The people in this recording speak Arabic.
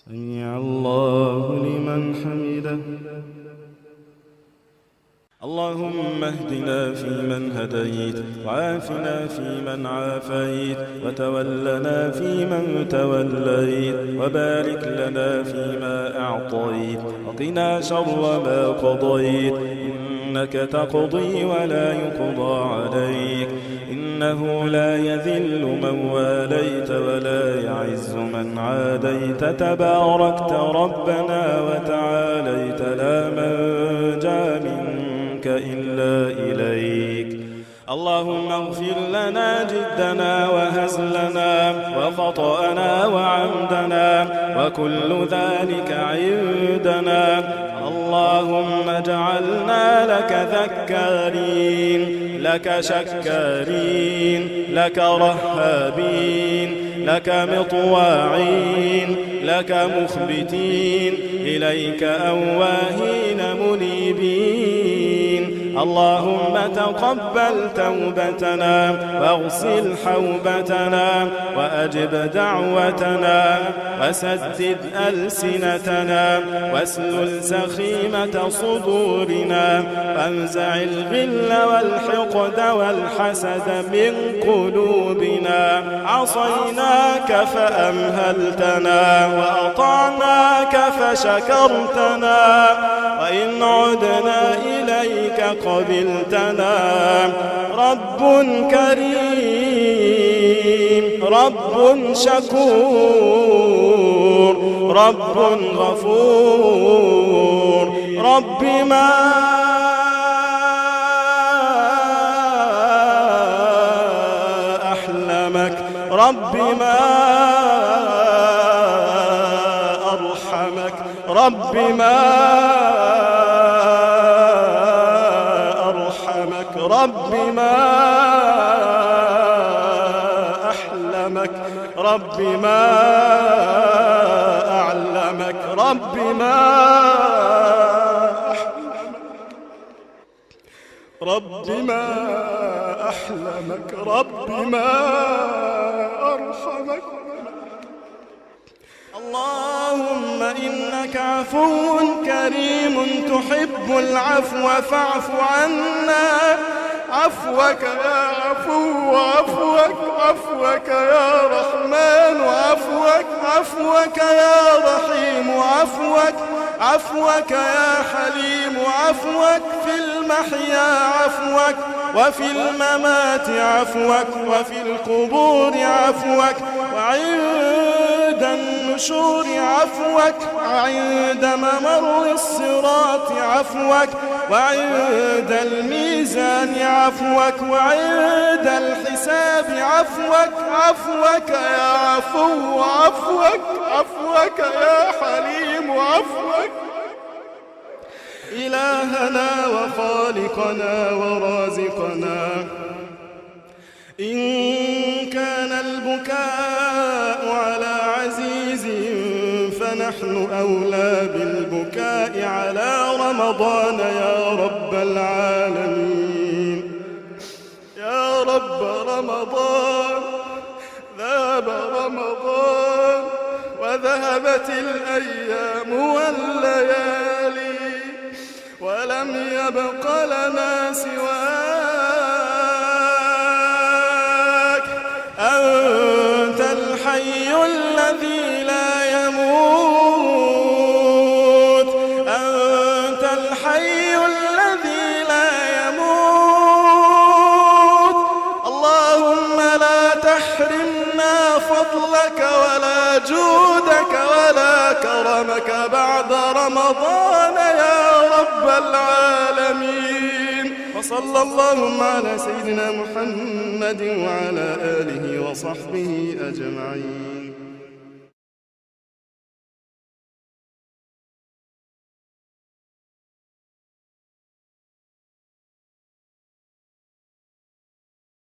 سمع الله لمن حمده. اللهم اهدنا فيمن هديت، وعافنا فيمن عافيت، وتولنا فيمن توليت، وبارك لنا فيما أعطيت، وقنا شر ما قضيت، إنك تقضي ولا يقضى عليك، إنه لا يذل من واليت ولا يعز من عاديت، تباركت ربنا وتعاليت، لا منجا منك إلا إليك. اللهم اغفر لنا جدنا وهزلنا وخطأنا وعمدنا وكل ذلك عندنا. اللهم اجعلنا لك ذكارين، لك شكارين، لك رهابين، لك مطواعين، لك مخبتين، إليك أواهين منيبين. اللهم تقبل توبتنا واغسل حوبتنا وأجب دعوتنا وسدد ألسنتنا واسلل سخيمة صدورنا وانزع الغل والحقد والحسد من قلوبنا. عصيناك فأمهلتنا وأطعناك فشكرتنا، وإن عدنا إليك قبلتنا. رب كريم، رب شكور، رب غفور. رب ما أحلمك، رب ما أرحمك، رب ما رب ما أحلمك، رب ما أعلمك، رب ما رب ما أحلمك، رب ما أرحمك. اللهم إنك عفو كريم تحب العفو فاعف عنا. عفوك يا عفو، عفوك، عفوك يا رحمن، عفوك، عفوك يا رحيم، عفوك، عفوك يا حليم، عفوك في المحيا، عفوك وفي الممات، عفوك وفي القبور، عفوك وعند النشور، عفوك وعند ممر الصراط، عفوك وعند الميزان، عفوك وعند الحساب، عفوك، عفوك يا عفو، عفوك، عفوك يا حليم، عفوك. إلهنا وخالقنا ورازقنا، إن كان البكاء على عزيز فنحن أولى بالبكاء على رمضان يا رب العالمين. يا رب رمضان، ذهب رمضان وذهبت الأيام والليالي، ولم يبق لنا سواك. أنت الحي الذي لا يموت، أنت الحي الذي لا يموت. اللهم لا تحرمنا فضلك ولا جودك ولا كرمك بعد رمضان يا رب العالمين. وصلى اللهم على سيدنا محمد وعلى آله وصحبه أجمعين.